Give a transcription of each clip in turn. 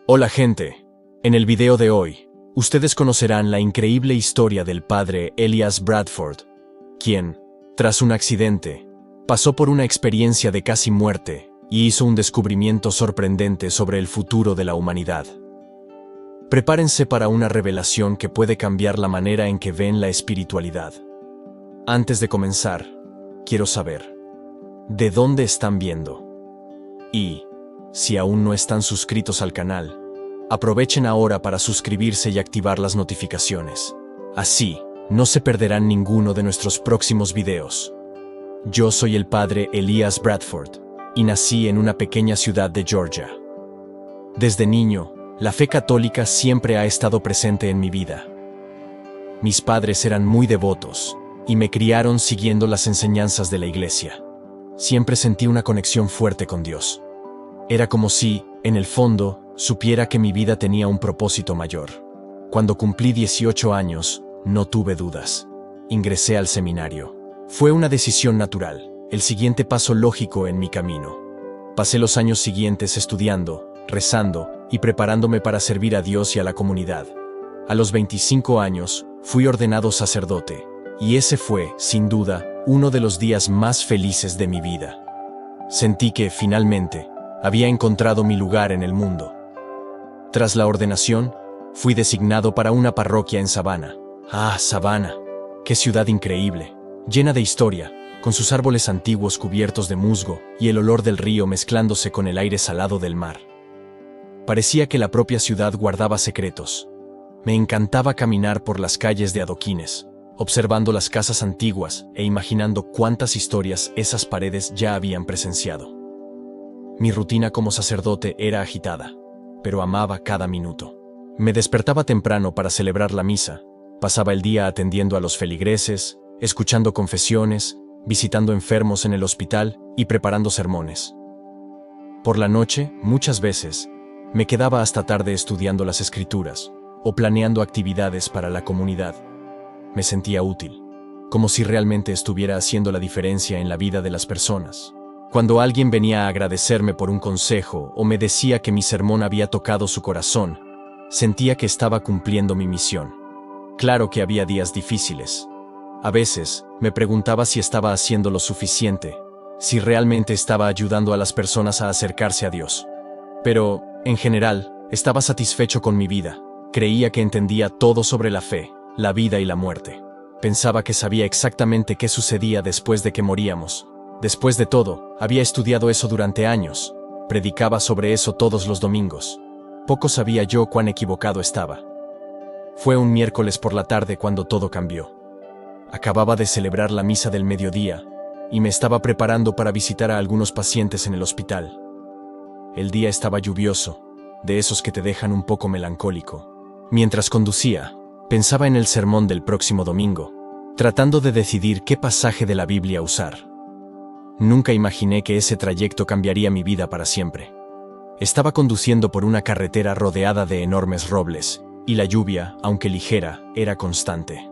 Hola gente, en el video de hoy, ustedes conocerán la increíble historia del padre Elias Bradford, quien, tras un accidente, pasó por una experiencia de casi muerte y hizo un descubrimiento sorprendente sobre el futuro de la humanidad. Prepárense para una revelación que puede cambiar la manera en que ven la espiritualidad. Antes de comenzar, quiero saber, ¿de dónde están viendo? Y, si aún no están suscritos al canal, aprovechen ahora para suscribirse y activar las notificaciones. Así, no se perderán ninguno de nuestros próximos videos. Yo soy el padre Elias Bradford, y nací en una pequeña ciudad de Georgia. Desde niño, la fe católica siempre ha estado presente en mi vida. Mis padres eran muy devotos, y me criaron siguiendo las enseñanzas de la iglesia. Siempre sentí una conexión fuerte con Dios. Era como si, en el fondo, supiera que mi vida tenía un propósito mayor. Cuando cumplí 18 años, no tuve dudas. Ingresé al seminario. Fue una decisión natural, el siguiente paso lógico en mi camino. Pasé los años siguientes estudiando, rezando y preparándome para servir a Dios y a la comunidad. A los 25 años, fui ordenado sacerdote, y ese fue, sin duda, uno de los días más felices de mi vida. Sentí que, finalmente, había encontrado mi lugar en el mundo. Tras la ordenación, fui designado para una parroquia en Savannah. ¡Ah, Savannah! ¡Qué ciudad increíble! Llena de historia, con sus árboles antiguos cubiertos de musgo y el olor del río mezclándose con el aire salado del mar. Parecía que la propia ciudad guardaba secretos. Me encantaba caminar por las calles de adoquines, observando las casas antiguas e imaginando cuántas historias esas paredes ya habían presenciado. Mi rutina como sacerdote era agitada, pero amaba cada minuto. Me despertaba temprano para celebrar la misa, pasaba el día atendiendo a los feligreses, escuchando confesiones, visitando enfermos en el hospital y preparando sermones. Por la noche, muchas veces, me quedaba hasta tarde estudiando las escrituras o planeando actividades para la comunidad. Me sentía útil, como si realmente estuviera haciendo la diferencia en la vida de las personas. Cuando alguien venía a agradecerme por un consejo o me decía que mi sermón había tocado su corazón, sentía que estaba cumpliendo mi misión. Claro que había días difíciles. A veces, me preguntaba si estaba haciendo lo suficiente, si realmente estaba ayudando a las personas a acercarse a Dios. Pero, en general, estaba satisfecho con mi vida. Creía que entendía todo sobre la fe, la vida y la muerte. Pensaba que sabía exactamente qué sucedía después de que moríamos. Después de todo, había estudiado eso durante años. Predicaba sobre eso todos los domingos. Poco sabía yo cuán equivocado estaba. Fue un miércoles por la tarde cuando todo cambió. Acababa de celebrar la misa del mediodía, y me estaba preparando para visitar a algunos pacientes en el hospital. El día estaba lluvioso, de esos que te dejan un poco melancólico. Mientras conducía, pensaba en el sermón del próximo domingo, tratando de decidir qué pasaje de la Biblia usar. Nunca imaginé que ese trayecto cambiaría mi vida para siempre. Estaba conduciendo por una carretera rodeada de enormes robles, y la lluvia, aunque ligera, era constante.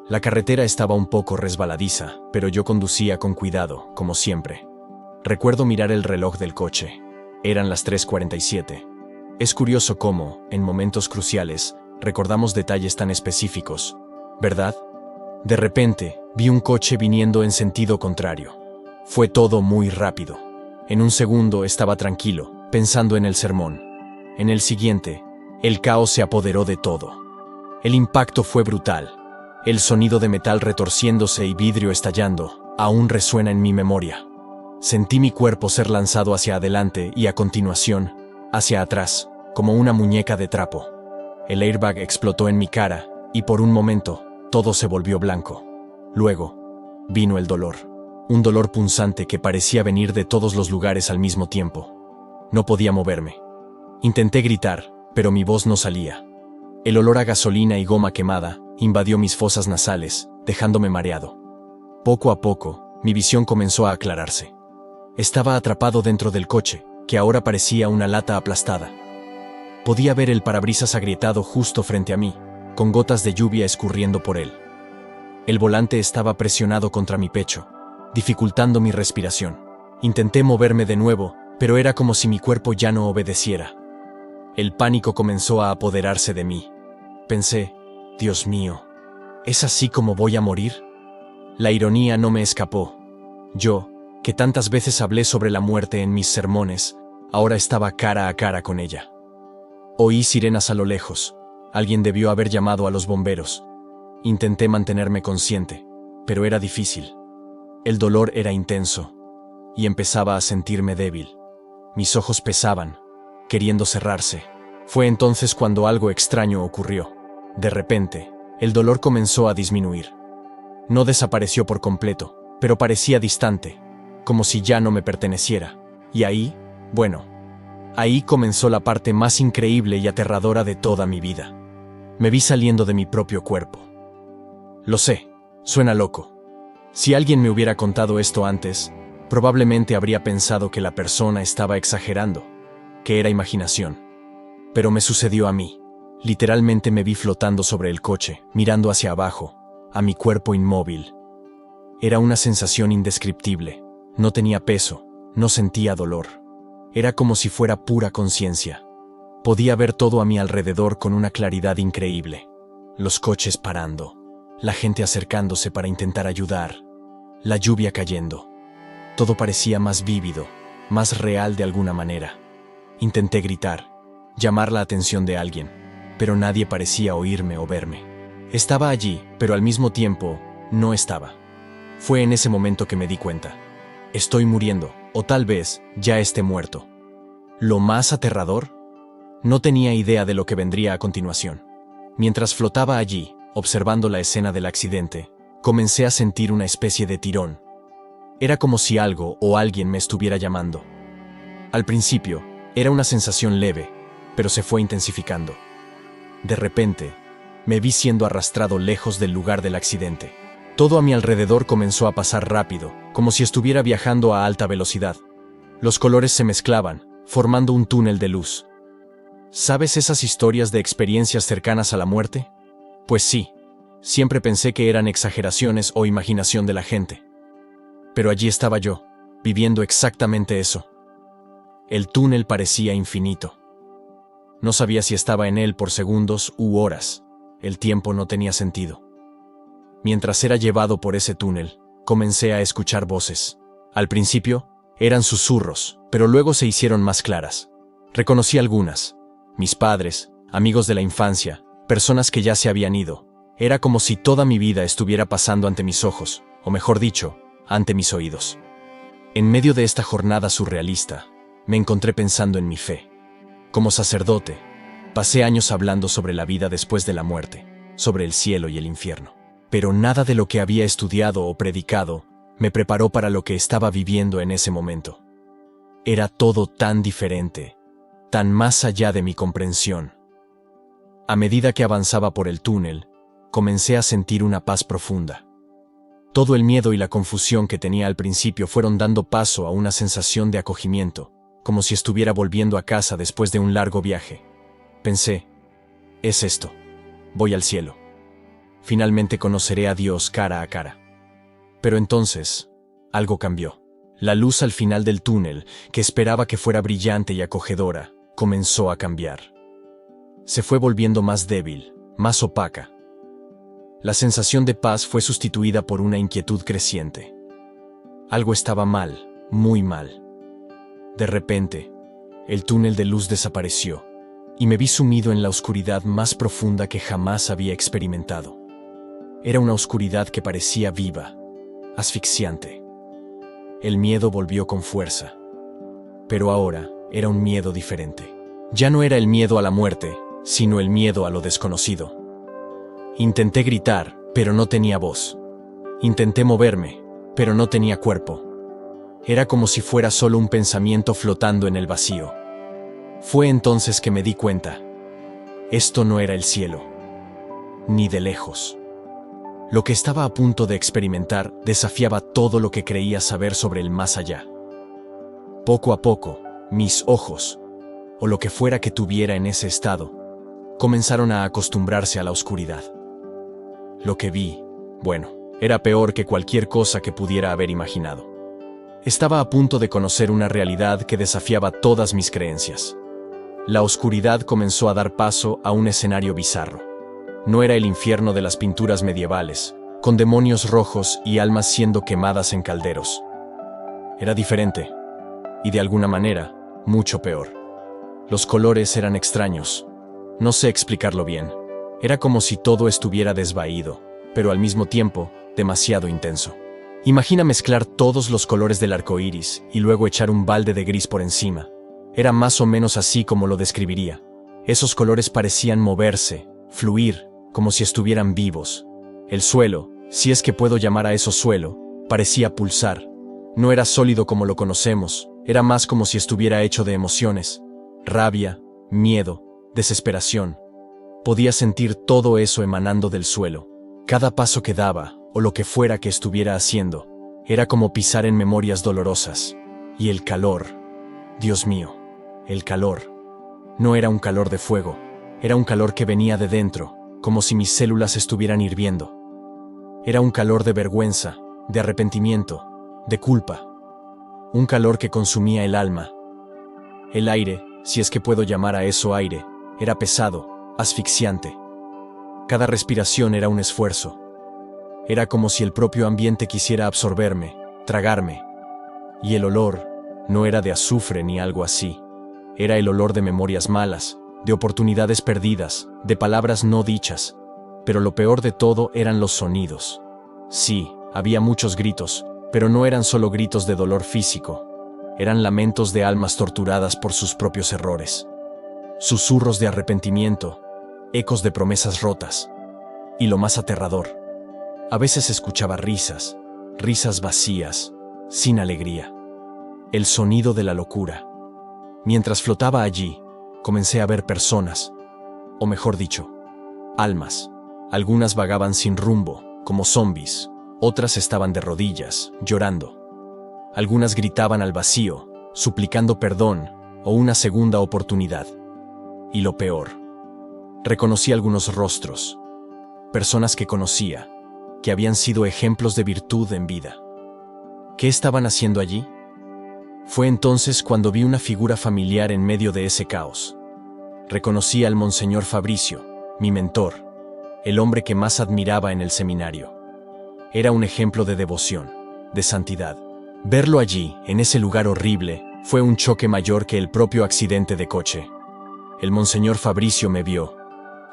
La carretera estaba un poco resbaladiza, pero yo conducía con cuidado, como siempre. Recuerdo mirar el reloj del coche. Eran las 3:47. Es curioso cómo, en momentos cruciales, recordamos detalles tan específicos, ¿verdad? De repente, vi un coche viniendo en sentido contrario. Fue todo muy rápido. En un segundo estaba tranquilo, pensando en el sermón. En el siguiente, el caos se apoderó de todo. El impacto fue brutal. El sonido de metal retorciéndose y vidrio estallando aún resuena en mi memoria. Sentí mi cuerpo ser lanzado hacia adelante y a continuación, hacia atrás, como una muñeca de trapo. El airbag explotó en mi cara y por un momento, todo se volvió blanco. Luego, vino el dolor. Un dolor punzante que parecía venir de todos los lugares al mismo tiempo. No podía moverme. Intenté gritar, pero mi voz no salía. El olor a gasolina y goma quemada invadió mis fosas nasales, dejándome mareado. Poco a poco, mi visión comenzó a aclararse. Estaba atrapado dentro del coche, que ahora parecía una lata aplastada. Podía ver el parabrisas agrietado justo frente a mí, con gotas de lluvia escurriendo por él. El volante estaba presionado contra mi pecho, dificultando mi respiración. Intenté moverme de nuevo, pero era como si mi cuerpo ya no obedeciera. El pánico comenzó a apoderarse de mí. Pensé, Dios mío, ¿es así como voy a morir? La ironía no me escapó. Yo, que tantas veces hablé sobre la muerte en mis sermones, ahora estaba cara a cara con ella. Oí sirenas a lo lejos. Alguien debió haber llamado a los bomberos. Intenté mantenerme consciente, pero era difícil. El dolor era intenso, y empezaba a sentirme débil. Mis ojos pesaban, queriendo cerrarse. Fue entonces cuando algo extraño ocurrió. De repente, el dolor comenzó a disminuir. No desapareció por completo, pero parecía distante, como si ya no me perteneciera. Y ahí, ahí comenzó la parte más increíble y aterradora de toda mi vida. Me vi saliendo de mi propio cuerpo. Lo sé, suena loco. Si alguien me hubiera contado esto antes, probablemente habría pensado que la persona estaba exagerando, que era imaginación. Pero me sucedió a mí. Literalmente me vi flotando sobre el coche, mirando hacia abajo, a mi cuerpo inmóvil. Era una sensación indescriptible. No tenía peso, no sentía dolor. Era como si fuera pura conciencia. Podía ver todo a mi alrededor con una claridad increíble. Los coches parando, la gente acercándose para intentar ayudar, la lluvia cayendo. Todo parecía más vívido, más real de alguna manera. Intenté gritar, llamar la atención de alguien, pero nadie parecía oírme o verme. Estaba allí, pero al mismo tiempo, no estaba. Fue en ese momento que me di cuenta. Estoy muriendo, o tal vez ya esté muerto. ¿Lo más aterrador? No tenía idea de lo que vendría a continuación. Mientras flotaba allí, observando la escena del accidente, comencé a sentir una especie de tirón. Era como si algo o alguien me estuviera llamando. Al principio, era una sensación leve, pero se fue intensificando. De repente, me vi siendo arrastrado lejos del lugar del accidente. Todo a mi alrededor comenzó a pasar rápido, como si estuviera viajando a alta velocidad. Los colores se mezclaban, formando un túnel de luz. ¿Sabes esas historias de experiencias cercanas a la muerte? Pues sí, siempre pensé que eran exageraciones o imaginación de la gente. Pero allí estaba yo, viviendo exactamente eso. El túnel parecía infinito. No sabía si estaba en él por segundos u horas. El tiempo no tenía sentido. Mientras era llevado por ese túnel, comencé a escuchar voces. Al principio, eran susurros, pero luego se hicieron más claras. Reconocí algunas. Mis padres, amigos de la infancia, personas que ya se habían ido. Era como si toda mi vida estuviera pasando ante mis ojos, o mejor dicho, ante mis oídos. En medio de esta jornada surrealista, me encontré pensando en mi fe. Como sacerdote, pasé años hablando sobre la vida después de la muerte, sobre el cielo y el infierno. Pero nada de lo que había estudiado o predicado me preparó para lo que estaba viviendo en ese momento. Era todo tan diferente, tan más allá de mi comprensión. A medida que avanzaba por el túnel, comencé a sentir una paz profunda. Todo el miedo y la confusión que tenía al principio fueron dando paso a una sensación de acogimiento, como si estuviera volviendo a casa después de un largo viaje. Pensé, es esto, voy al cielo. Finalmente conoceré a Dios cara a cara. Pero entonces, algo cambió. La luz al final del túnel, que esperaba que fuera brillante y acogedora, comenzó a cambiar. Se fue volviendo más débil, más opaca. La sensación de paz fue sustituida por una inquietud creciente. Algo estaba mal, muy mal. De repente, el túnel de luz desapareció, y me vi sumido en la oscuridad más profunda que jamás había experimentado. Era una oscuridad que parecía viva, asfixiante. El miedo volvió con fuerza. Pero ahora era un miedo diferente. Ya no era el miedo a la muerte, sino el miedo a lo desconocido. Intenté gritar, pero no tenía voz. Intenté moverme, pero no tenía cuerpo. Era como si fuera solo un pensamiento flotando en el vacío. Fue entonces que me di cuenta. Esto no era el cielo, ni de lejos. Lo que estaba a punto de experimentar desafiaba todo lo que creía saber sobre el más allá. Poco a poco, mis ojos, o lo que fuera que tuviera en ese estado, comenzaron a acostumbrarse a la oscuridad. Lo que vi, era peor que cualquier cosa que pudiera haber imaginado. Estaba a punto de conocer una realidad que desafiaba todas mis creencias. La oscuridad comenzó a dar paso a un escenario bizarro. No era el infierno de las pinturas medievales, con demonios rojos y almas siendo quemadas en calderos. Era diferente, y de alguna manera, mucho peor. Los colores eran extraños. No sé explicarlo bien. Era como si todo estuviera desvaído, pero al mismo tiempo, demasiado intenso. Imagina mezclar todos los colores del arco iris y luego echar un balde de gris por encima. Era más o menos así como lo describiría. Esos colores parecían moverse, fluir, como si estuvieran vivos. El suelo, si es que puedo llamar a eso suelo, parecía pulsar. No era sólido como lo conocemos, era más como si estuviera hecho de emociones. Rabia, miedo, desesperación. Podía sentir todo eso emanando del suelo. Cada paso que daba, o lo que fuera que estuviera haciendo, era como pisar en memorias dolorosas. Y el calor, Dios mío, el calor. No era un calor de fuego, era un calor que venía de dentro, como si mis células estuvieran hirviendo. Era un calor de vergüenza, de arrepentimiento, de culpa. Un calor que consumía el alma. El aire, si es que puedo llamar a eso aire, era pesado, asfixiante. Cada respiración era un esfuerzo. Era como si el propio ambiente quisiera absorberme, tragarme. Y el olor no era de azufre ni algo así. Era el olor de memorias malas, de oportunidades perdidas, de palabras no dichas. Pero lo peor de todo eran los sonidos. Sí, había muchos gritos, pero no eran solo gritos de dolor físico. Eran lamentos de almas torturadas por sus propios errores. Susurros de arrepentimiento, ecos de promesas rotas. Y lo más aterrador, a veces escuchaba risas, risas vacías, sin alegría. El sonido de la locura. Mientras flotaba allí, comencé a ver personas, o mejor dicho, almas. Algunas vagaban sin rumbo, como zombies, otras estaban de rodillas, llorando. Algunas gritaban al vacío, suplicando perdón o una segunda oportunidad. Y lo peor, reconocí algunos rostros, personas que conocía, que habían sido ejemplos de virtud en vida. ¿Qué estaban haciendo allí? Fue entonces cuando vi una figura familiar en medio de ese caos. Reconocí al Monseñor Fabricio, mi mentor, el hombre que más admiraba en el seminario. Era un ejemplo de devoción, de santidad. Verlo allí, en ese lugar horrible, fue un choque mayor que el propio accidente de coche. El Monseñor Fabricio me vio.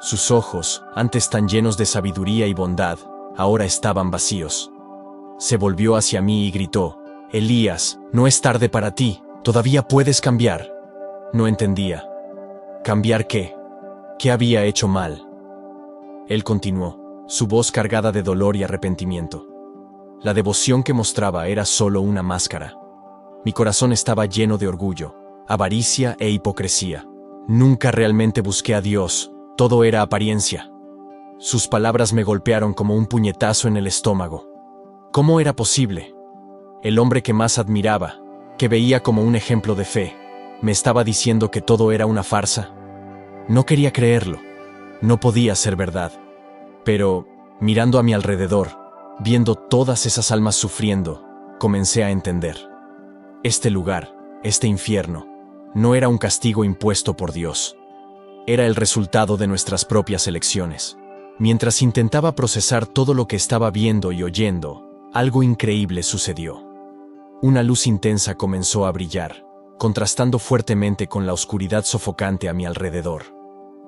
Sus ojos, antes tan llenos de sabiduría y bondad, ahora estaban vacíos. Se volvió hacia mí y gritó: «Elías, no es tarde para ti, todavía puedes cambiar». No entendía. ¿Cambiar qué? ¿Qué había hecho mal? Él continuó, su voz cargada de dolor y arrepentimiento. La devoción que mostraba era solo una máscara. Mi corazón estaba lleno de orgullo, avaricia e hipocresía. Nunca realmente busqué a Dios, todo era apariencia. Sus palabras me golpearon como un puñetazo en el estómago. ¿Cómo era posible? El hombre que más admiraba, que veía como un ejemplo de fe, me estaba diciendo que todo era una farsa. No quería creerlo. No podía ser verdad. Pero, mirando a mi alrededor, viendo todas esas almas sufriendo, comencé a entender. Este lugar, este infierno, no era un castigo impuesto por Dios. Era el resultado de nuestras propias elecciones. Mientras intentaba procesar todo lo que estaba viendo y oyendo, algo increíble sucedió. Una luz intensa comenzó a brillar, contrastando fuertemente con la oscuridad sofocante a mi alrededor.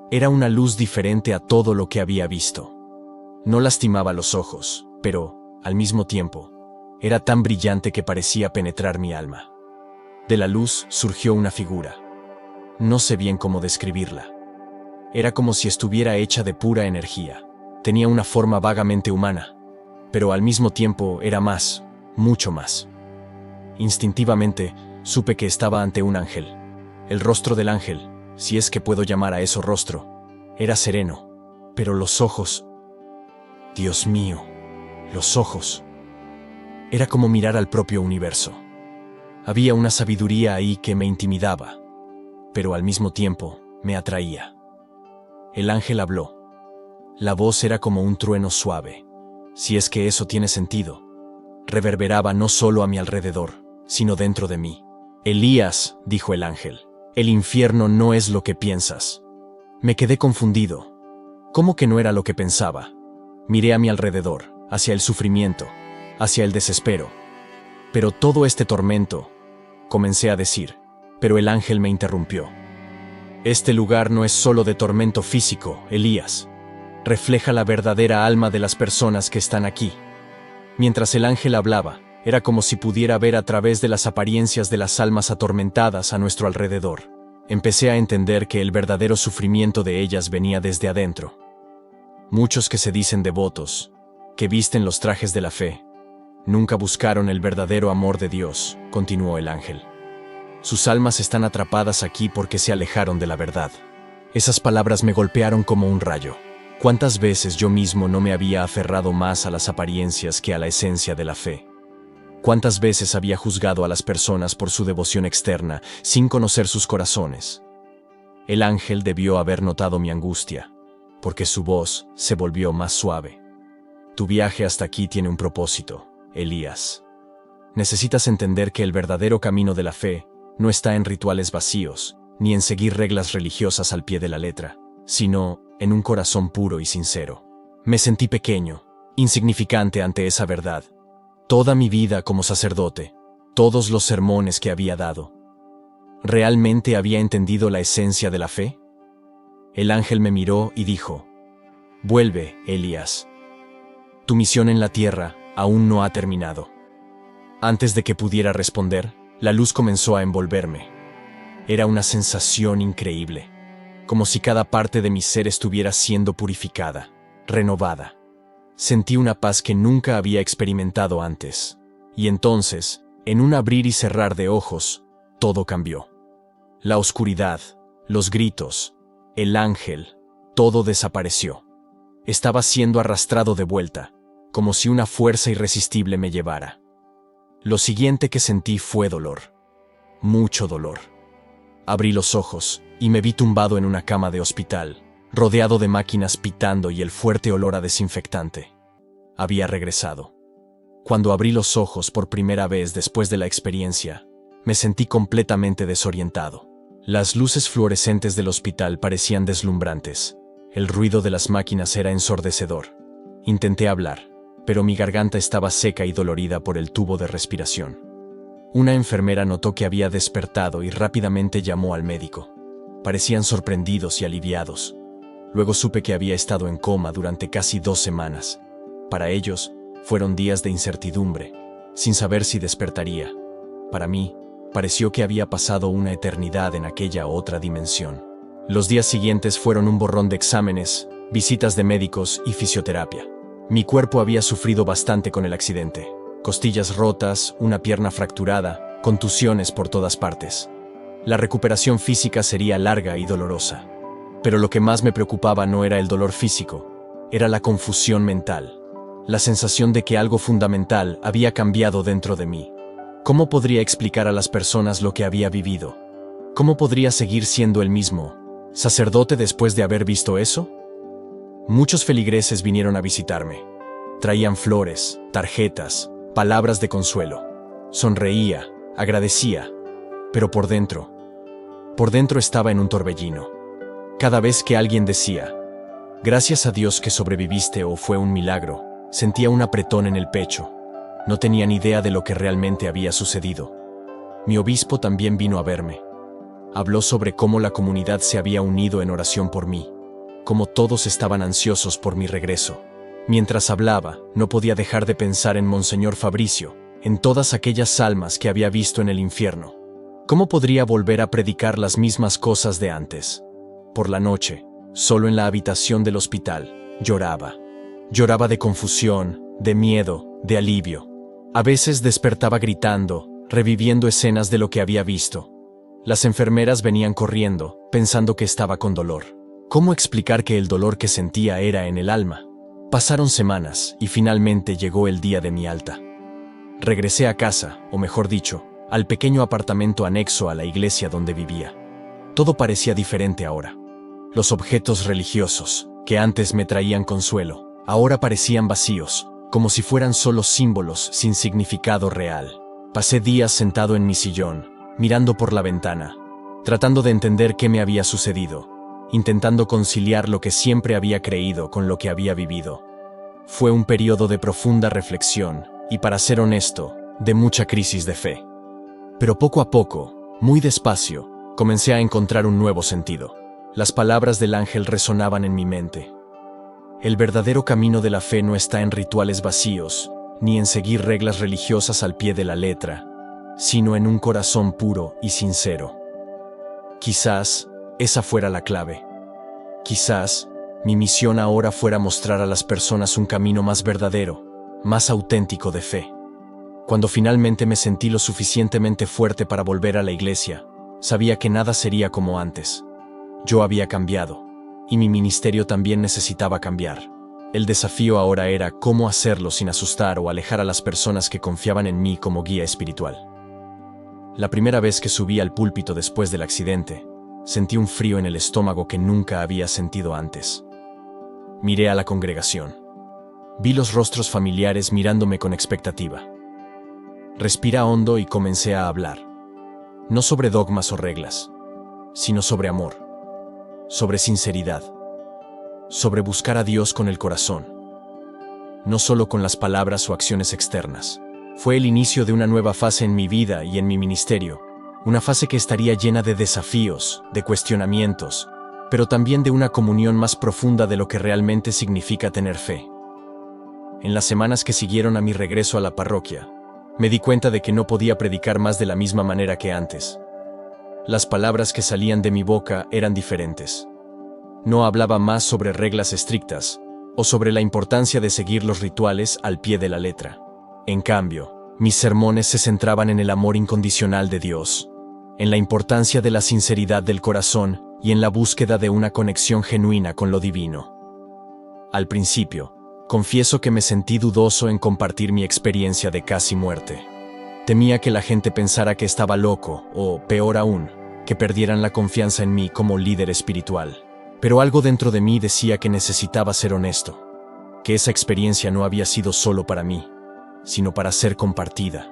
Era una luz diferente a todo lo que había visto. No lastimaba los ojos, pero, al mismo tiempo, era tan brillante que parecía penetrar mi alma. De la luz surgió una figura. No sé bien cómo describirla. Era como si estuviera hecha de pura energía. Tenía una forma vagamente humana, pero al mismo tiempo era más, mucho más. Instintivamente, supe que estaba ante un ángel. El rostro del ángel, si es que puedo llamar a eso rostro, era sereno, pero los ojos... Dios mío, los ojos. Era como mirar al propio universo. Había una sabiduría ahí que me intimidaba, pero al mismo tiempo me atraía. El ángel habló. La voz era como un trueno suave, si es que eso tiene sentido. Reverberaba no solo a mi alrededor, sino dentro de mí. «Elías», dijo el ángel, El infierno no es lo que piensas. Me quedé confundido. ¿Cómo que no era lo que pensaba? Miré a mi alrededor, hacia el sufrimiento, hacia el desespero. Pero todo este tormento, comencé a decir, pero el ángel me interrumpió. Este lugar no es solo de tormento físico, Elías. Refleja la verdadera alma de las personas que están aquí. Mientras el ángel hablaba, era como si pudiera ver a través de las apariencias de las almas atormentadas a nuestro alrededor. Empecé a entender que el verdadero sufrimiento de ellas venía desde adentro. Muchos que se dicen devotos, que visten los trajes de la fe, nunca buscaron el verdadero amor de Dios, continuó el ángel. Sus almas están atrapadas aquí porque se alejaron de la verdad. Esas palabras me golpearon como un rayo. ¿Cuántas veces yo mismo no me había aferrado más a las apariencias que a la esencia de la fe? ¿Cuántas veces había juzgado a las personas por su devoción externa, sin conocer sus corazones? El ángel debió haber notado mi angustia, porque su voz se volvió más suave. Tu viaje hasta aquí tiene un propósito, Elías. Necesitas entender que el verdadero camino de la fe no está en rituales vacíos, ni en seguir reglas religiosas al pie de la letra, sino en un corazón puro y sincero. Me sentí pequeño, insignificante ante esa verdad. Toda mi vida como sacerdote, todos los sermones que había dado. ¿Realmente había entendido la esencia de la fe? El ángel me miró y dijo, vuelve, Elías. Tu misión en la tierra aún no ha terminado. Antes de que pudiera responder, la luz comenzó a envolverme. Era una sensación increíble, como si cada parte de mi ser estuviera siendo purificada, renovada. Sentí una paz que nunca había experimentado antes. Y entonces, en un abrir y cerrar de ojos, todo cambió. La oscuridad, los gritos, el ángel, todo desapareció. Estaba siendo arrastrado de vuelta, como si una fuerza irresistible me llevara. Lo siguiente que sentí fue dolor. Mucho dolor. Abrí los ojos y me vi tumbado en una cama de hospital, rodeado de máquinas pitando y el fuerte olor a desinfectante. Había regresado. Cuando abrí los ojos por primera vez después de la experiencia, me sentí completamente desorientado. Las luces fluorescentes del hospital parecían deslumbrantes. El ruido de las máquinas era ensordecedor. Intenté hablar, pero mi garganta estaba seca y dolorida por el tubo de respiración. Una enfermera notó que había despertado y rápidamente llamó al médico. Parecían sorprendidos y aliviados. Luego supe que había estado en coma durante casi 2 semanas. Para ellos, fueron días de incertidumbre, sin saber si despertaría. Para mí, pareció que había pasado una eternidad en aquella otra dimensión. Los días siguientes fueron un borrón de exámenes, visitas de médicos y fisioterapia. Mi cuerpo había sufrido bastante con el accidente. Costillas rotas, una pierna fracturada, contusiones por todas partes. La recuperación física sería larga y dolorosa. Pero lo que más me preocupaba no era el dolor físico, era la confusión mental. La sensación de que algo fundamental había cambiado dentro de mí. ¿Cómo podría explicar a las personas lo que había vivido? ¿Cómo podría seguir siendo el mismo sacerdote después de haber visto eso? Muchos feligreses vinieron a visitarme. Traían flores, tarjetas, palabras de consuelo. Sonreía, agradecía, pero por dentro estaba en un torbellino. Cada vez que alguien decía, gracias a Dios que sobreviviste o fue un milagro, sentía un apretón en el pecho. No tenía ni idea de lo que realmente había sucedido. Mi obispo también vino a verme. Habló sobre cómo la comunidad se había unido en oración por mí, cómo todos estaban ansiosos por mi regreso. Mientras hablaba, no podía dejar de pensar en Monseñor Fabricio, en todas aquellas almas que había visto en el infierno. ¿Cómo podría volver a predicar las mismas cosas de antes? Por la noche, solo en la habitación del hospital, lloraba. Lloraba de confusión, de miedo, de alivio. A veces despertaba gritando, reviviendo escenas de lo que había visto. Las enfermeras venían corriendo, pensando que estaba con dolor. ¿Cómo explicar que el dolor que sentía era en el alma? Pasaron semanas y finalmente llegó el día de mi alta. Regresé a casa, o mejor dicho, al pequeño apartamento anexo a la iglesia donde vivía. Todo parecía diferente ahora. Los objetos religiosos, que antes me traían consuelo, ahora parecían vacíos, como si fueran solo símbolos sin significado real. Pasé días sentado en mi sillón, mirando por la ventana, tratando de entender qué me había sucedido, intentando conciliar lo que siempre había creído con lo que había vivido. Fue un periodo de profunda reflexión y, para ser honesto, de mucha crisis de fe. Pero poco a poco, muy despacio, comencé a encontrar un nuevo sentido. Las palabras del ángel resonaban en mi mente. El verdadero camino de la fe no está en rituales vacíos, ni en seguir reglas religiosas al pie de la letra, sino en un corazón puro y sincero. Quizás esa fuera la clave. Quizás mi misión ahora fuera mostrar a las personas un camino más verdadero, más auténtico de fe. Cuando finalmente me sentí lo suficientemente fuerte para volver a la iglesia, sabía que nada sería como antes. Yo había cambiado, y mi ministerio también necesitaba cambiar. El desafío ahora era cómo hacerlo sin asustar o alejar a las personas que confiaban en mí como guía espiritual. La primera vez que subí al púlpito después del accidente, sentí un frío en el estómago que nunca había sentido antes. Miré a la congregación. Vi los rostros familiares mirándome con expectativa. Respiré hondo y comencé a hablar. No sobre dogmas o reglas, sino sobre amor, sobre sinceridad, sobre buscar a Dios con el corazón, no solo con las palabras o acciones externas. Fue el inicio de una nueva fase en mi vida y en mi ministerio, una fase que estaría llena de desafíos, de cuestionamientos, pero también de una comunión más profunda de lo que realmente significa tener fe. En las semanas que siguieron a mi regreso a la parroquia, me di cuenta de que no podía predicar más de la misma manera que antes. Las palabras que salían de mi boca eran diferentes. No hablaba más sobre reglas estrictas o sobre la importancia de seguir los rituales al pie de la letra. En cambio, mis sermones se centraban en el amor incondicional de Dios, en la importancia de la sinceridad del corazón y en la búsqueda de una conexión genuina con lo divino. Al principio, confieso que me sentí dudoso en compartir mi experiencia de casi muerte. Temía que la gente pensara que estaba loco o, peor aún, que perdieran la confianza en mí como líder espiritual. Pero algo dentro de mí decía que necesitaba ser honesto, que esa experiencia no había sido solo para mí, sino para ser compartida.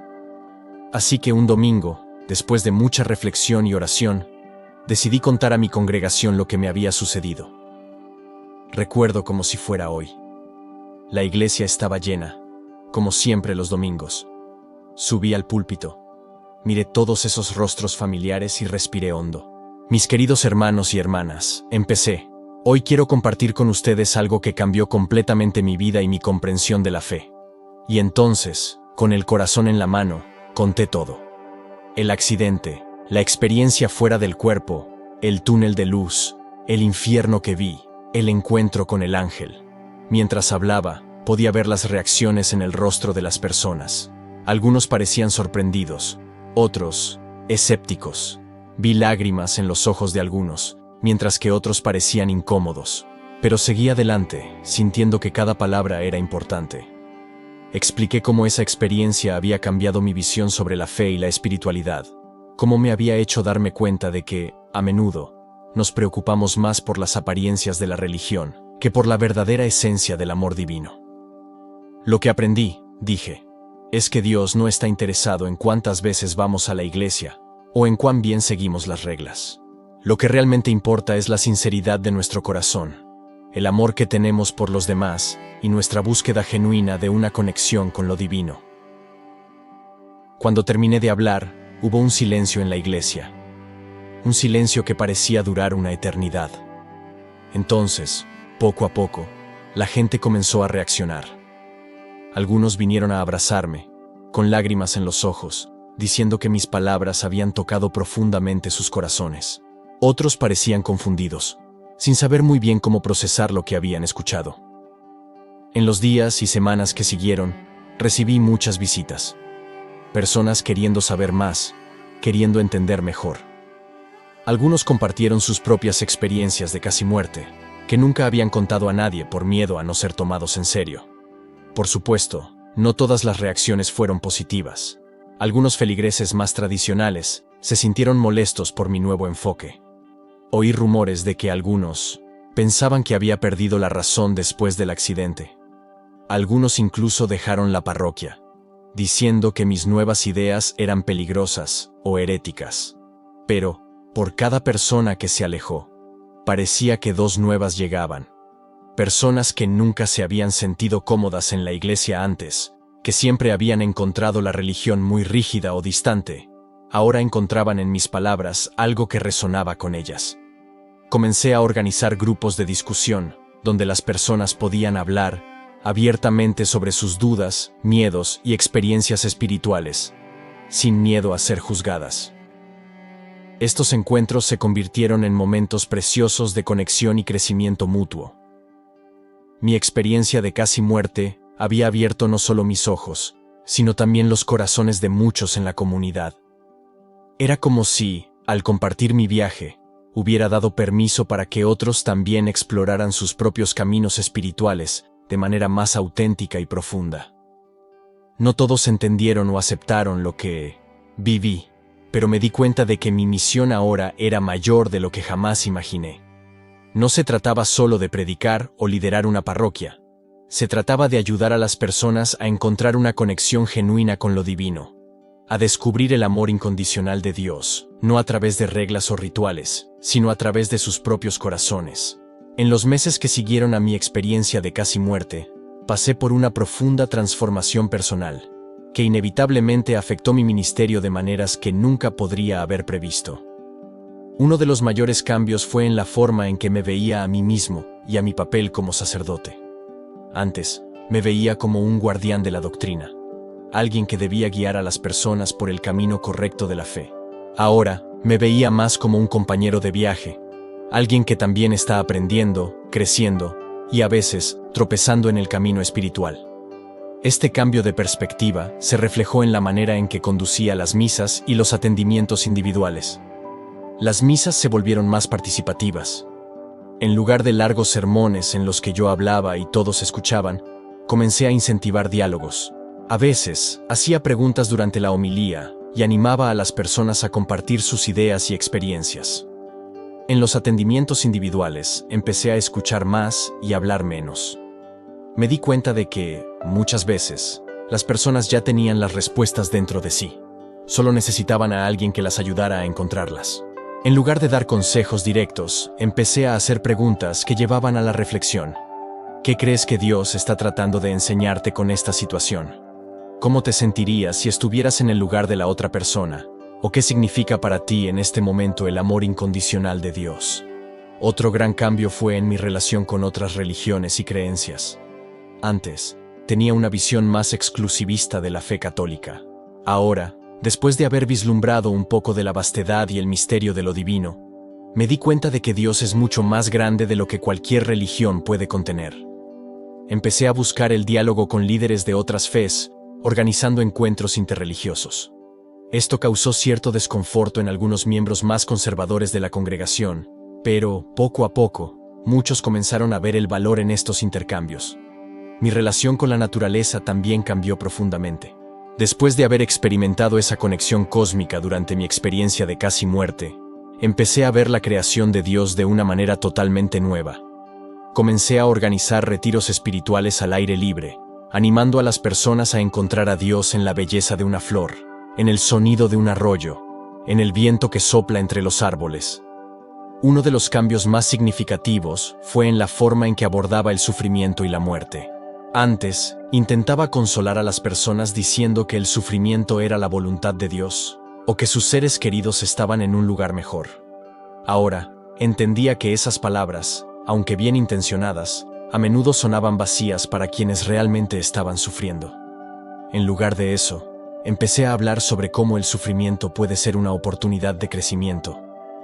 Así que un domingo, después de mucha reflexión y oración, decidí contar a mi congregación lo que me había sucedido. Recuerdo como si fuera hoy. La iglesia estaba llena, como siempre los domingos. Subí al púlpito, miré todos esos rostros familiares y respiré hondo. Mis queridos hermanos y hermanas, empecé. Hoy quiero compartir con ustedes algo que cambió completamente mi vida y mi comprensión de la fe. Y entonces, con el corazón en la mano, conté todo. El accidente, la experiencia fuera del cuerpo, el túnel de luz, el infierno que vi, el encuentro con el ángel. Mientras hablaba, podía ver las reacciones en el rostro de las personas. Algunos parecían sorprendidos, otros, escépticos. Vi lágrimas en los ojos de algunos, mientras que otros parecían incómodos. Pero seguí adelante, sintiendo que cada palabra era importante. Expliqué cómo esa experiencia había cambiado mi visión sobre la fe y la espiritualidad, cómo me había hecho darme cuenta de que, a menudo, nos preocupamos más por las apariencias de la religión que por la verdadera esencia del amor divino. Lo que aprendí, dije, es que Dios no está interesado en cuántas veces vamos a la iglesia o en cuán bien seguimos las reglas. Lo que realmente importa es la sinceridad de nuestro corazón, el amor que tenemos por los demás y nuestra búsqueda genuina de una conexión con lo divino. Cuando terminé de hablar, hubo un silencio en la iglesia. Un silencio que parecía durar una eternidad. Entonces, poco a poco, la gente comenzó a reaccionar. Algunos vinieron a abrazarme, con lágrimas en los ojos, diciendo que mis palabras habían tocado profundamente sus corazones. Otros parecían confundidos, sin saber muy bien cómo procesar lo que habían escuchado. En los días y semanas que siguieron, recibí muchas visitas. Personas queriendo saber más, queriendo entender mejor. Algunos compartieron sus propias experiencias de casi muerte, que nunca habían contado a nadie por miedo a no ser tomados en serio. Por supuesto, no todas las reacciones fueron positivas. Algunos feligreses más tradicionales se sintieron molestos por mi nuevo enfoque. Oí rumores de que algunos pensaban que había perdido la razón después del accidente. Algunos incluso dejaron la parroquia, diciendo que mis nuevas ideas eran peligrosas o heréticas. Pero, Por cada persona que se alejó, parecía que dos nuevas llegaban. Personas que nunca se habían sentido cómodas en la iglesia antes, que siempre habían encontrado la religión muy rígida o distante, ahora encontraban en mis palabras algo que resonaba con ellas. Comencé a organizar grupos de discusión, donde las personas podían hablar abiertamente sobre sus dudas, miedos y experiencias espirituales, sin miedo a ser juzgadas. Estos encuentros se convirtieron en momentos preciosos de conexión y crecimiento mutuo. Mi experiencia de casi muerte había abierto no solo mis ojos, sino también los corazones de muchos en la comunidad. Era como si, al compartir mi viaje, hubiera dado permiso para que otros también exploraran sus propios caminos espirituales de manera más auténtica y profunda. No todos entendieron o aceptaron lo que viví, pero me di cuenta de que mi misión ahora era mayor de lo que jamás imaginé. No se trataba solo de predicar o liderar una parroquia. Se trataba de ayudar a las personas a encontrar una conexión genuina con lo divino, a descubrir el amor incondicional de Dios, no a través de reglas o rituales, sino a través de sus propios corazones. En los meses que siguieron a mi experiencia de casi muerte, pasé por una profunda transformación personal, que inevitablemente afectó mi ministerio de maneras que nunca podría haber previsto. Uno de los mayores cambios fue en la forma en que me veía a mí mismo y a mi papel como sacerdote. Antes, me veía como un guardián de la doctrina, alguien que debía guiar a las personas por el camino correcto de la fe. Ahora, me veía más como un compañero de viaje, alguien que también está aprendiendo, creciendo y a veces tropezando en el camino espiritual. Este cambio de perspectiva se reflejó en la manera en que conducía las misas y los atendimientos individuales. Las misas se volvieron más participativas. En lugar de largos sermones en los que yo hablaba y todos escuchaban, comencé a incentivar diálogos. A veces, hacía preguntas durante la homilía y animaba a las personas a compartir sus ideas y experiencias. En los atendimientos individuales, empecé a escuchar más y hablar menos. Me di cuenta de que, muchas veces, las personas ya tenían las respuestas dentro de sí. Solo necesitaban a alguien que las ayudara a encontrarlas. En lugar de dar consejos directos, empecé a hacer preguntas que llevaban a la reflexión. ¿Qué crees que Dios está tratando de enseñarte con esta situación? ¿Cómo te sentirías si estuvieras en el lugar de la otra persona? ¿O qué significa para ti en este momento el amor incondicional de Dios? Otro gran cambio fue en mi relación con otras religiones y creencias. Antes, tenía una visión más exclusivista de la fe católica. Ahora, después de haber vislumbrado un poco de la vastedad y el misterio de lo divino, me di cuenta de que Dios es mucho más grande de lo que cualquier religión puede contener. Empecé a buscar el diálogo con líderes de otras fes, organizando encuentros interreligiosos. Esto causó cierto desconforto en algunos miembros más conservadores de la congregación, pero, poco a poco, muchos comenzaron a ver el valor en estos intercambios. Mi relación con la naturaleza también cambió profundamente. Después de haber experimentado esa conexión cósmica durante mi experiencia de casi muerte, empecé a ver la creación de Dios de una manera totalmente nueva. Comencé a organizar retiros espirituales al aire libre, animando a las personas a encontrar a Dios en la belleza de una flor, en el sonido de un arroyo, en el viento que sopla entre los árboles. Uno de los cambios más significativos fue en la forma en que abordaba el sufrimiento y la muerte. Antes, intentaba consolar a las personas diciendo que el sufrimiento era la voluntad de Dios, o que sus seres queridos estaban en un lugar mejor. Ahora, entendía que esas palabras, aunque bien intencionadas, a menudo sonaban vacías para quienes realmente estaban sufriendo. En lugar de eso, empecé a hablar sobre cómo el sufrimiento puede ser una oportunidad de crecimiento,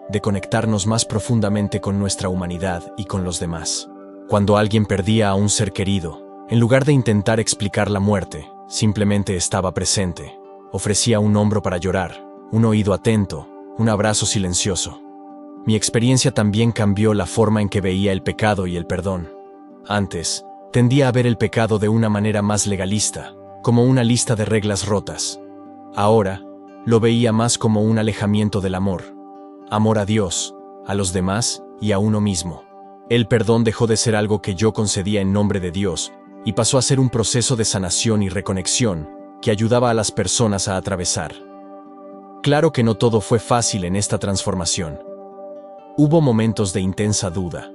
de conectarnos más profundamente con nuestra humanidad y con los demás. Cuando alguien perdía a un ser querido, en lugar de intentar explicar la muerte, simplemente estaba presente. Ofrecía un hombro para llorar, un oído atento, un abrazo silencioso. Mi experiencia también cambió la forma en que veía el pecado y el perdón. Antes, tendía a ver el pecado de una manera más legalista, como una lista de reglas rotas. Ahora, lo veía más como un alejamiento del amor. Amor a Dios, a los demás y a uno mismo. El perdón dejó de ser algo que yo concedía en nombre de Dios y pasó a ser un proceso de sanación y reconexión que ayudaba a las personas a atravesar. Claro que no todo fue fácil en esta transformación. Hubo momentos de intensa duda.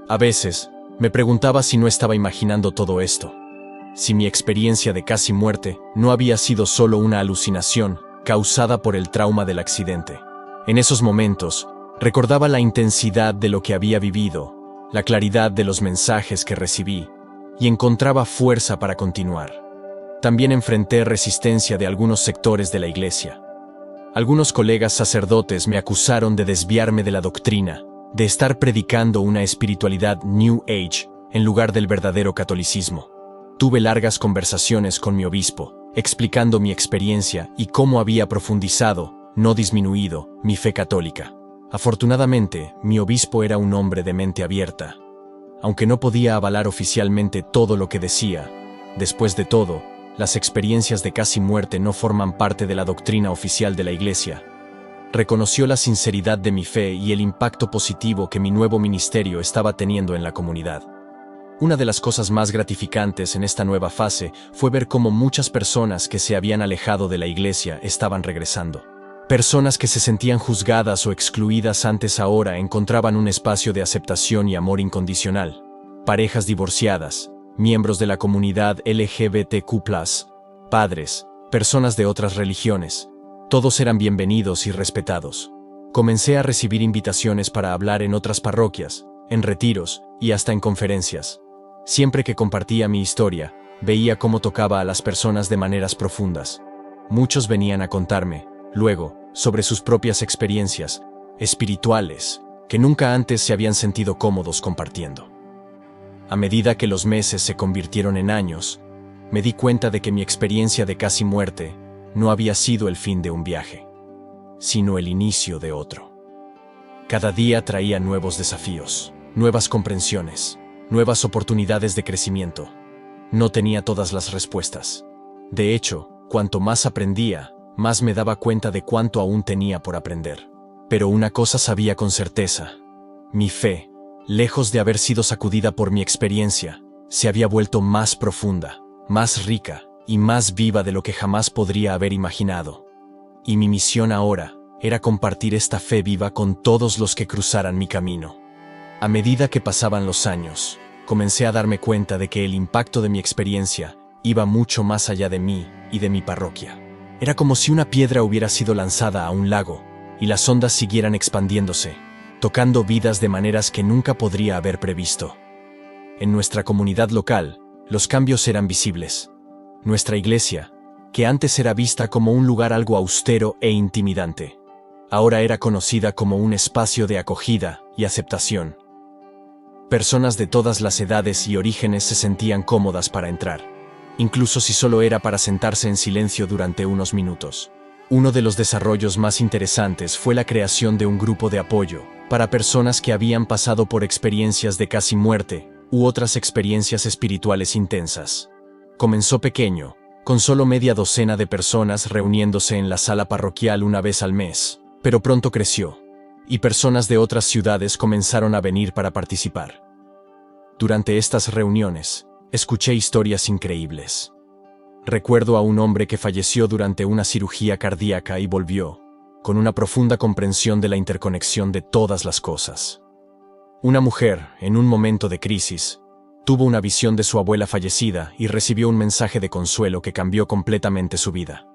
A veces, me preguntaba si no estaba imaginando todo esto, si mi experiencia de casi muerte no había sido solo una alucinación causada por el trauma del accidente. En esos momentos, recordaba la intensidad de lo que había vivido, la claridad de los mensajes que recibí, y encontraba fuerza para continuar. También enfrenté resistencia de algunos sectores de la iglesia. Algunos colegas sacerdotes me acusaron de desviarme de la doctrina, de estar predicando una espiritualidad New Age en lugar del verdadero catolicismo. Tuve largas conversaciones con mi obispo, explicando mi experiencia y cómo había profundizado, no disminuido, mi fe católica. Afortunadamente, mi obispo era un hombre de mente abierta. Aunque no podía avalar oficialmente todo lo que decía, después de todo, las experiencias de casi muerte no forman parte de la doctrina oficial de la Iglesia. Reconoció la sinceridad de mi fe y el impacto positivo que mi nuevo ministerio estaba teniendo en la comunidad. Una de las cosas más gratificantes en esta nueva fase fue ver cómo muchas personas que se habían alejado de la Iglesia estaban regresando. Personas que se sentían juzgadas o excluidas antes ahora encontraban un espacio de aceptación y amor incondicional. Parejas divorciadas, miembros de la comunidad LGBTQ+, padres, personas de otras religiones, todos eran bienvenidos y respetados. Comencé a recibir invitaciones para hablar en otras parroquias, en retiros y hasta en conferencias. Siempre que compartía mi historia, veía cómo tocaba a las personas de maneras profundas. Muchos venían a contarme, luego, sobre sus propias experiencias espirituales, que nunca antes se habían sentido cómodos compartiendo. A medida que los meses se convirtieron en años, me di cuenta de que mi experiencia de casi muerte no había sido el fin de un viaje, sino el inicio de otro. Cada día traía nuevos desafíos, nuevas comprensiones, nuevas oportunidades de crecimiento. No tenía todas las respuestas. De hecho, cuanto más aprendía, más me daba cuenta de cuánto aún tenía por aprender. Pero una cosa sabía con certeza: mi fe, lejos de haber sido sacudida por mi experiencia, se había vuelto más profunda, más rica y más viva de lo que jamás podría haber imaginado. Y mi misión ahora era compartir esta fe viva con todos los que cruzaran mi camino. A medida que pasaban los años, comencé a darme cuenta de que el impacto de mi experiencia iba mucho más allá de mí y de mi parroquia. Era como si una piedra hubiera sido lanzada a un lago y las ondas siguieran expandiéndose, tocando vidas de maneras que nunca podría haber previsto. En nuestra comunidad local, los cambios eran visibles. Nuestra iglesia, que antes era vista como un lugar algo austero e intimidante, ahora era conocida como un espacio de acogida y aceptación. Personas de todas las edades y orígenes se sentían cómodas para entrar, incluso si solo era para sentarse en silencio durante unos minutos. Uno de los desarrollos más interesantes fue la creación de un grupo de apoyo para personas que habían pasado por experiencias de casi muerte u otras experiencias espirituales intensas. Comenzó pequeño, con solo media docena de personas reuniéndose en la sala parroquial una vez al mes, pero pronto creció, y personas de otras ciudades comenzaron a venir para participar. Durante estas reuniones, escuché historias increíbles. Recuerdo a un hombre que falleció durante una cirugía cardíaca y volvió, con una profunda comprensión de la interconexión de todas las cosas. Una mujer, en un momento de crisis, tuvo una visión de su abuela fallecida y recibió un mensaje de consuelo que cambió completamente su vida.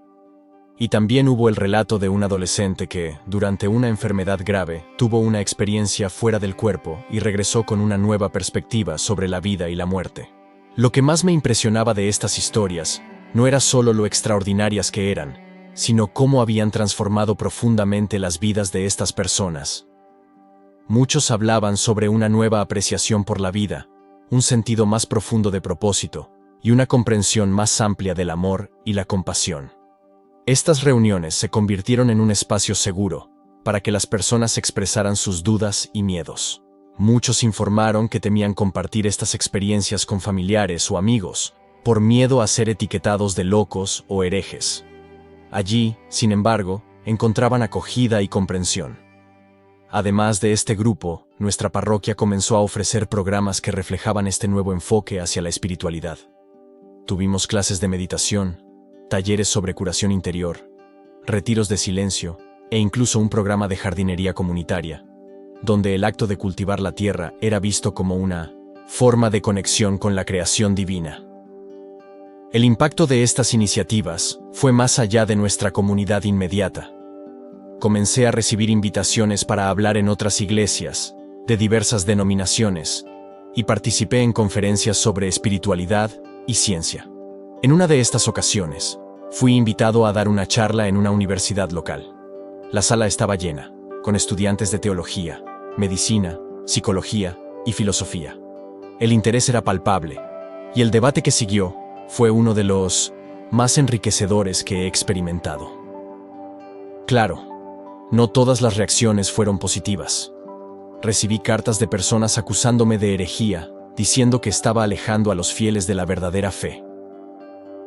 Y también hubo el relato de un adolescente que, durante una enfermedad grave, tuvo una experiencia fuera del cuerpo y regresó con una nueva perspectiva sobre la vida y la muerte. Lo que más me impresionaba de estas historias no era solo lo extraordinarias que eran, sino cómo habían transformado profundamente las vidas de estas personas. Muchos hablaban sobre una nueva apreciación por la vida, un sentido más profundo de propósito y una comprensión más amplia del amor y la compasión. Estas reuniones se convirtieron en un espacio seguro para que las personas expresaran sus dudas y miedos. Muchos informaron que temían compartir estas experiencias con familiares o amigos por miedo a ser etiquetados de locos o herejes. Allí, sin embargo, encontraban acogida y comprensión. Además de este grupo, nuestra parroquia comenzó a ofrecer programas que reflejaban este nuevo enfoque hacia la espiritualidad. Tuvimos clases de meditación, talleres sobre curación interior, retiros de silencio e incluso un programa de jardinería comunitaria, donde el acto de cultivar la tierra era visto como una forma de conexión con la creación divina. El impacto de estas iniciativas fue más allá de nuestra comunidad inmediata. Comencé a recibir invitaciones para hablar en otras iglesias, de diversas denominaciones, y participé en conferencias sobre espiritualidad y ciencia. En una de estas ocasiones, fui invitado a dar una charla en una universidad local. La sala estaba llena, con estudiantes de teología, medicina, psicología y filosofía. El interés era palpable, y el debate que siguió fue uno de los más enriquecedores que he experimentado. Claro, no todas las reacciones fueron positivas. Recibí cartas de personas acusándome de herejía, diciendo que estaba alejando a los fieles de la verdadera fe.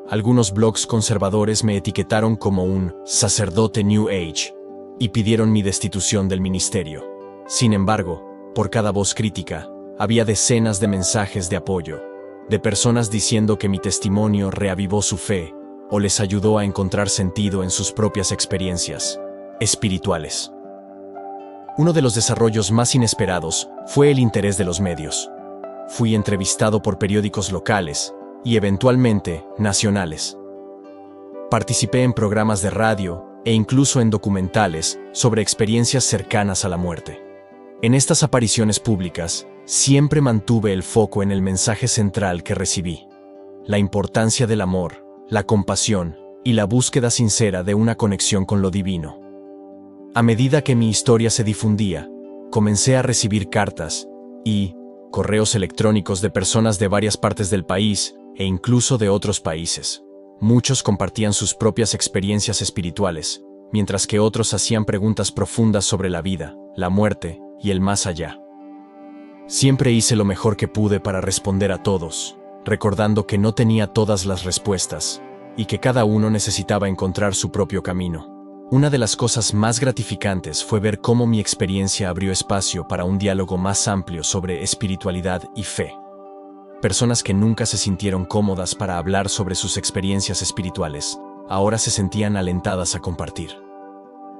Algunos blogs conservadores me etiquetaron como un sacerdote New Age y pidieron mi destitución del ministerio. Sin embargo, por cada voz crítica, había decenas de mensajes de apoyo, de personas diciendo que mi testimonio reavivó su fe o les ayudó a encontrar sentido en sus propias experiencias espirituales. Uno de los desarrollos más inesperados fue el interés de los medios. Fui entrevistado por periódicos locales y eventualmente nacionales. Participé en programas de radio e incluso en documentales sobre experiencias cercanas a la muerte. En estas apariciones públicas, siempre mantuve el foco en el mensaje central que recibí: la importancia del amor, la compasión y la búsqueda sincera de una conexión con lo divino. A medida que mi historia se difundía, comencé a recibir cartas y correos electrónicos de personas de varias partes del país e incluso de otros países. Muchos compartían sus propias experiencias espirituales, mientras que otros hacían preguntas profundas sobre la vida, la muerte y el más allá. Siempre hice lo mejor que pude para responder a todos, recordando que no tenía todas las respuestas y que cada uno necesitaba encontrar su propio camino. Una de las cosas más gratificantes fue ver cómo mi experiencia abrió espacio para un diálogo más amplio sobre espiritualidad y fe. Personas que nunca se sintieron cómodas para hablar sobre sus experiencias espirituales, ahora se sentían alentadas a compartir.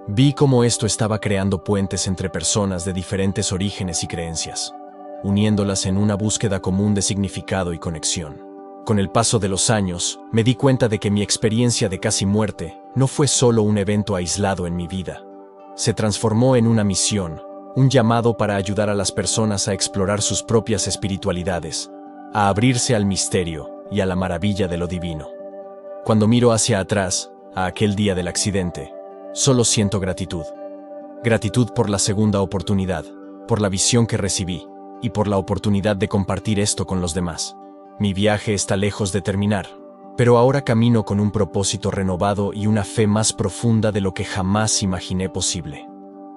Vi cómo esto estaba creando puentes entre personas de diferentes orígenes y creencias, uniéndolas en una búsqueda común de significado y conexión. Con el paso de los años, me di cuenta de que mi experiencia de casi muerte no fue solo un evento aislado en mi vida. Se transformó en una misión, un llamado para ayudar a las personas a explorar sus propias espiritualidades, a abrirse al misterio y a la maravilla de lo divino. Cuando miro hacia atrás, a aquel día del accidente, solo siento gratitud. Gratitud por la segunda oportunidad, por la visión que recibí y por la oportunidad de compartir esto con los demás. Mi viaje está lejos de terminar, pero ahora camino con un propósito renovado y una fe más profunda de lo que jamás imaginé posible.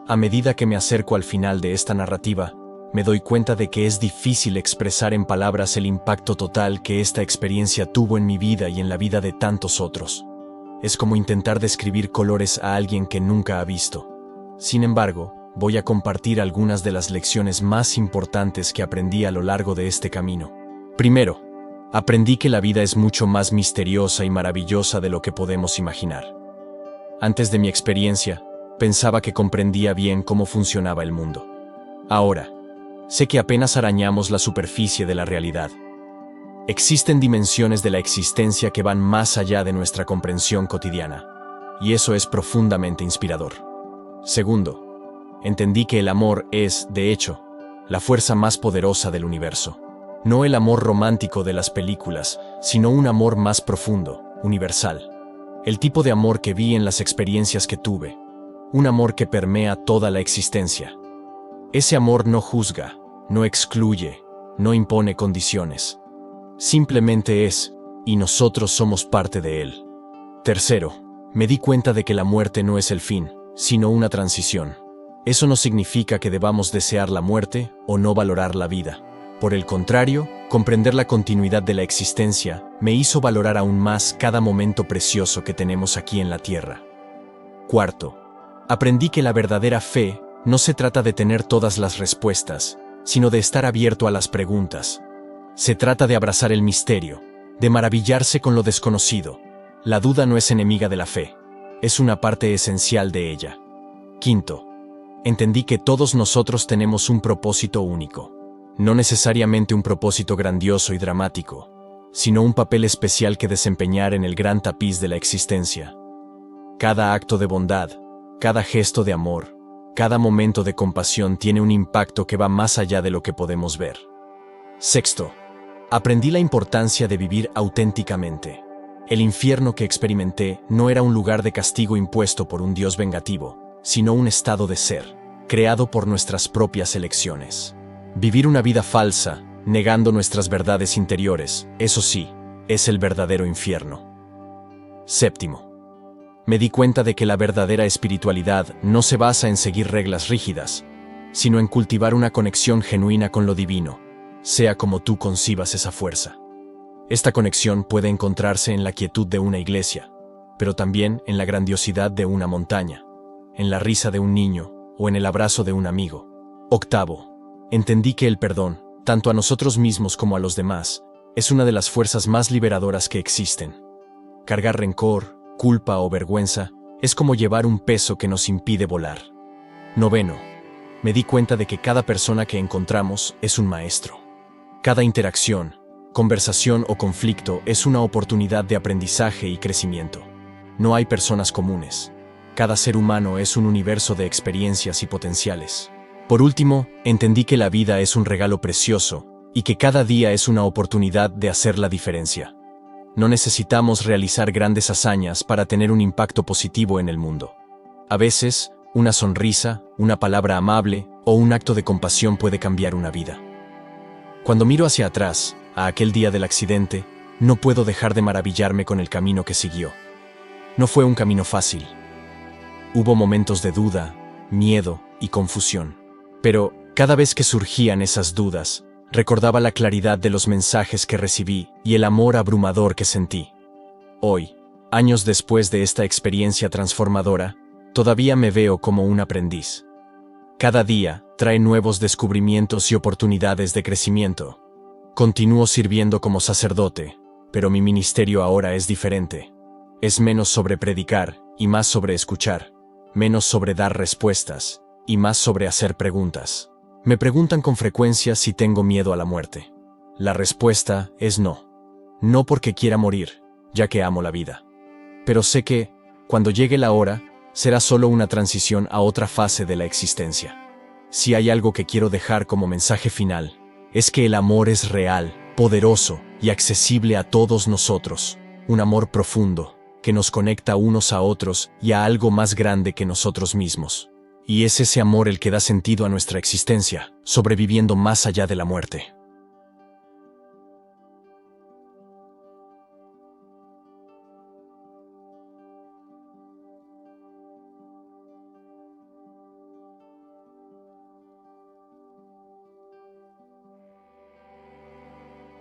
A medida que me acerco al final de esta narrativa, me doy cuenta de que es difícil expresar en palabras el impacto total que esta experiencia tuvo en mi vida y en la vida de tantos otros. Es como intentar describir colores a alguien que nunca ha visto. Sin embargo, voy a compartir algunas de las lecciones más importantes que aprendí a lo largo de este camino. Primero, aprendí que la vida es mucho más misteriosa y maravillosa de lo que podemos imaginar. Antes de mi experiencia, pensaba que comprendía bien cómo funcionaba el mundo. Ahora, sé que apenas arañamos la superficie de la realidad. Existen dimensiones de la existencia que van más allá de nuestra comprensión cotidiana, y eso es profundamente inspirador. Segundo, entendí que el amor es, de hecho, la fuerza más poderosa del universo. No el amor romántico de las películas, sino un amor más profundo, universal. El tipo de amor que vi en las experiencias que tuve. Un amor que permea toda la existencia. Ese amor no juzga, no excluye, no impone condiciones. Simplemente es, y nosotros somos parte de él. Tercero, me di cuenta de que la muerte no es el fin, sino una transición. Eso no significa que debamos desear la muerte o no valorar la vida. Por el contrario, comprender la continuidad de la existencia me hizo valorar aún más cada momento precioso que tenemos aquí en la Tierra. Cuarto, aprendí que la verdadera fe no se trata de tener todas las respuestas, sino de estar abierto a las preguntas. Se trata de abrazar el misterio, de maravillarse con lo desconocido. La duda no es enemiga de la fe. es una parte esencial de ella. Quinto, entendí que todos nosotros tenemos un propósito único. No necesariamente un propósito grandioso y dramático, sino un papel especial que desempeñar en el gran tapiz de la existencia. Cada acto de bondad, cada gesto de amor, cada momento de compasión tiene un impacto que va más allá de lo que podemos ver. Sexto, aprendí la importancia de vivir auténticamente. El infierno que experimenté no era un lugar de castigo impuesto por un Dios vengativo, sino un estado de ser, creado por nuestras propias elecciones. Vivir una vida falsa, negando nuestras verdades interiores, eso sí, es el verdadero infierno. Séptimo, me di cuenta de que la verdadera espiritualidad no se basa en seguir reglas rígidas, sino en cultivar una conexión genuina con lo divino, sea como tú concibas esa fuerza. Esta conexión puede encontrarse en la quietud de una iglesia, pero también en la grandiosidad de una montaña, en la risa de un niño o en el abrazo de un amigo. Octavo, entendí que el perdón, tanto a nosotros mismos como a los demás, es una de las fuerzas más liberadoras que existen. Cargar rencor, culpa o vergüenza es como llevar un peso que nos impide volar. Noveno, me di cuenta de que cada persona que encontramos es un maestro. Cada interacción, conversación o conflicto es una oportunidad de aprendizaje y crecimiento. No hay personas comunes. Cada ser humano es un universo de experiencias y potenciales. Por último, entendí que la vida es un regalo precioso y que cada día es una oportunidad de hacer la diferencia. No necesitamos realizar grandes hazañas para tener un impacto positivo en el mundo. A veces, una sonrisa, una palabra amable o un acto de compasión puede cambiar una vida. Cuando miro hacia atrás, a aquel día del accidente, no puedo dejar de maravillarme con el camino que siguió. No fue un camino fácil. Hubo momentos de duda, miedo y confusión. Pero, cada vez que surgían esas dudas, recordaba la claridad de los mensajes que recibí y el amor abrumador que sentí. Hoy, años después de esta experiencia transformadora, todavía me veo como un aprendiz. Cada día trae nuevos descubrimientos y oportunidades de crecimiento. Continúo sirviendo como sacerdote, pero mi ministerio ahora es diferente. Es menos sobre predicar y más sobre escuchar, menos sobre dar respuestas y más sobre hacer preguntas. Me preguntan con frecuencia si tengo miedo a la muerte. La respuesta es no. No porque quiera morir, ya que amo la vida. Pero sé que, cuando llegue la hora, será solo una transición a otra fase de la existencia. Si hay algo que quiero dejar como mensaje final, es que el amor es real, poderoso y accesible a todos nosotros. Un amor profundo, que nos conecta unos a otros y a algo más grande que nosotros mismos. Y es ese amor el que da sentido a nuestra existencia, sobreviviendo más allá de la muerte.